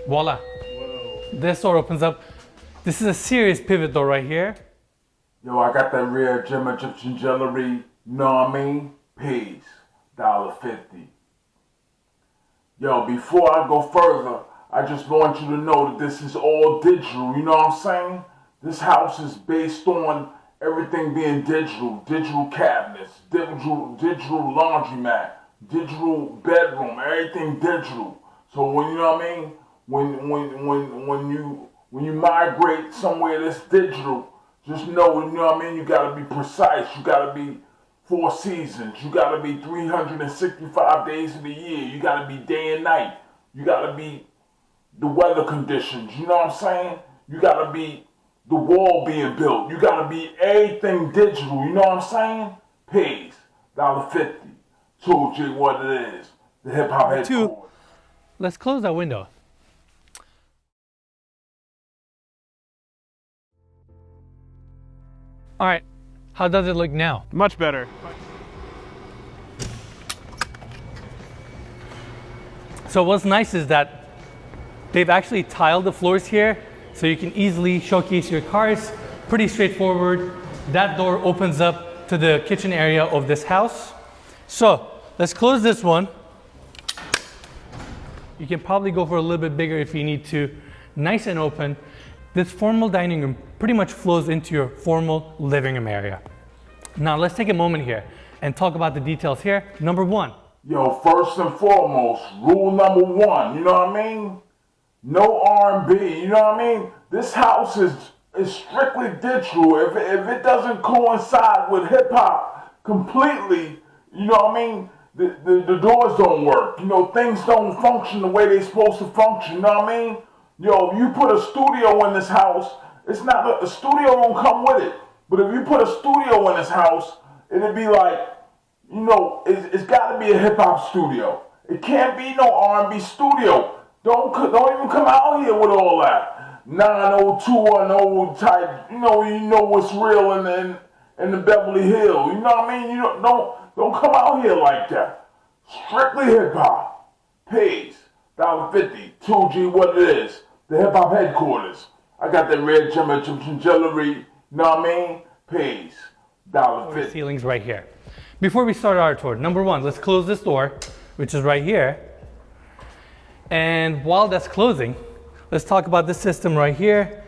Voila. Whoa. This door opens up. This is a serious pivot door right here. Yo, I got that rare gem Egyptian jewelry, you know what I mean? Peace. $1.50. Yo, before I go further, I just want you to know that this is all digital, you know what I'm saying? This house is based on everything being digital. Digital cabinets, digital laundromat, digital bedroom, everything digital. So when you know what I mean, when you migrate somewhere that's digital, just know, you know what I mean, you gotta be precise, you gotta be 4 seasons, you gotta be 365 days of the year, you gotta be day and night, you gotta be the weather conditions, you know what I'm saying? You gotta be the wall being built, you gotta be everything digital, you know what I'm saying? Peace. $1.50. Told you what it is. The hip hop headquarters. Let's close that window. All right, how does it look now? Much better. So what's nice is that they've actually tiled the floors here so you can easily showcase your cars. Pretty straightforward. That door opens up to the kitchen area of this house. So let's close this one. You can probably go for a little bit bigger if you need to. Nice and open. This formal dining room pretty much flows into your formal living room area. Now let's take a moment here and talk about the details here. Number one. Yo, first and foremost, rule number 1, you know what I mean? No R&B, you know what I mean? This house is strictly digital. If it doesn't coincide with hip hop completely, you know what I mean? The doors don't work. You know, things don't function the way they're supposed to function, you know what I mean? Yo, you put a studio in this house, it's not a studio won't come with it. But if you put a studio in this house, it'd be like, you know, it's got to be a hip hop studio. It can't be no R&B studio. Don't even come out here with all that 90210 type. You know what's real in the Beverly Hills. You know what I mean? You don't come out here like that. Strictly hip hop. Peace. $1.50. 2G what it is. The hip hop headquarters. I got that red gem Egyptian jewelry. You know what I mean? Peace. $1.50. Ceilings right here. Before we start our tour, number one, let's close this door, which is right here. And while that's closing, let's talk about this system right here.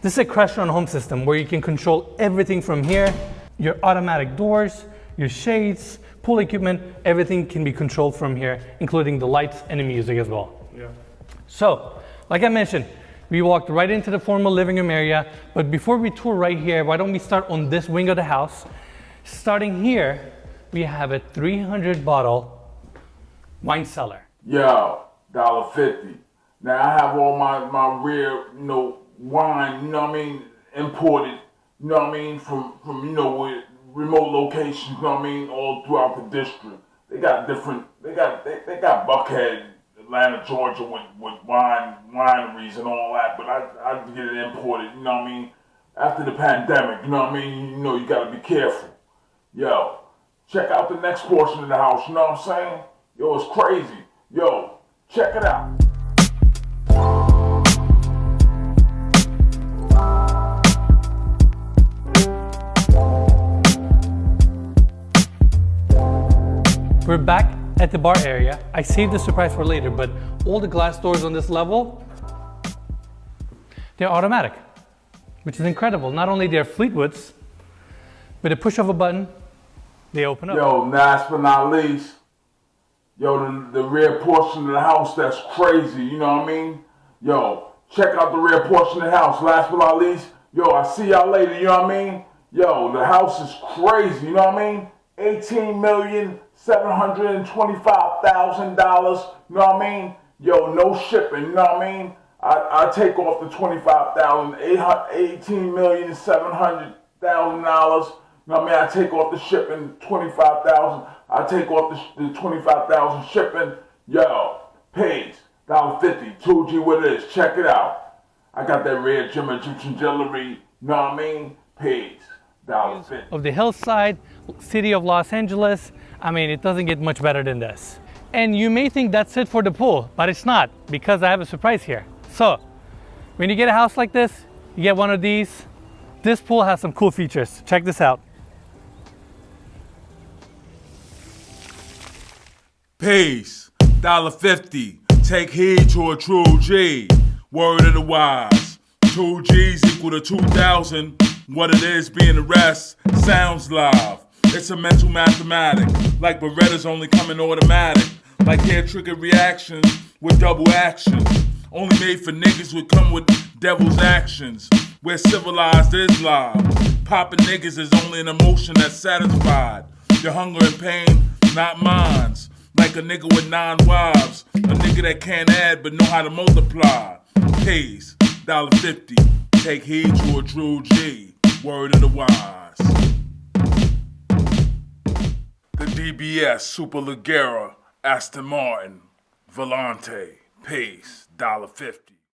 This is a Crestron home system where you can control everything from here. Your automatic doors, your shades, pool equipment, everything can be controlled from here, including the lights and the music as well. Yeah. So, like I mentioned, we walked right into the formal living room area, but before we tour right here, why don't we start on this wing of the house? Starting here, we have a 300 bottle wine cellar. Yo, $1.50. Now I have all my rare, you know, wine, you know what I mean, imported, you know what I mean, from you know, with remote locations, you know what I mean, all throughout the district. They got different, they got Buckhead, Atlanta, Georgia with wineries and all that, but I get it imported, you know what I mean, after the pandemic, you know what I mean, you know, you gotta be careful. Yo, check out the next portion of the house, you know what I'm saying? Yo, it's crazy. Yo, check it out. We're back at the bar area. I saved the surprise for later, but all the glass doors on this level, they're automatic, which is incredible. Not only they're Fleetwoods, with a push of a button, they open up. Yo, last but not least, yo, the rear portion of the house, that's crazy, you know what I mean? Yo, check out the rear portion of the house. Last but not least, yo, I see y'all later, you know what I mean? Yo, the house is crazy, you know what I mean? $18,725,000, you know what I mean? Yo, no shipping, you know what I mean? I take off the $25,000, $18,700,000, you know what I mean? I take off the shipping, $25,000. I take off the $25,000 shipping. Yo, peace. $1.50. 2G what it is. Check it out. I got that red gem Egyptian jewelry. You know what I mean? Peace. $1.50. Of the hillside, city of Los Angeles. I mean, it doesn't get much better than this. And you may think that's it for the pool, but it's not, because I have a surprise here. So when you get a house like this, you get one of these. This pool has some cool features. Check this out. Peace. $1.50. Take heed to a true G. Word of the wise. 2 G's equal to 2,000. What it is being the rest sounds live. It's a mental mathematic. Like Berettas only coming automatic. Like hair trigger reactions with double action. Only made for niggas who come with devil's actions. Where civilized is live. Poppin' niggas is only an emotion that's satisfied. Your hunger and pain, not mine's. Like a nigga with 9 wives. A nigga that can't add but know how to multiply. Peace, $1.50. Take heed to a true G. Word of the wise. The DBS, Super Leggera, Aston Martin, Volante. Peace, $1.50.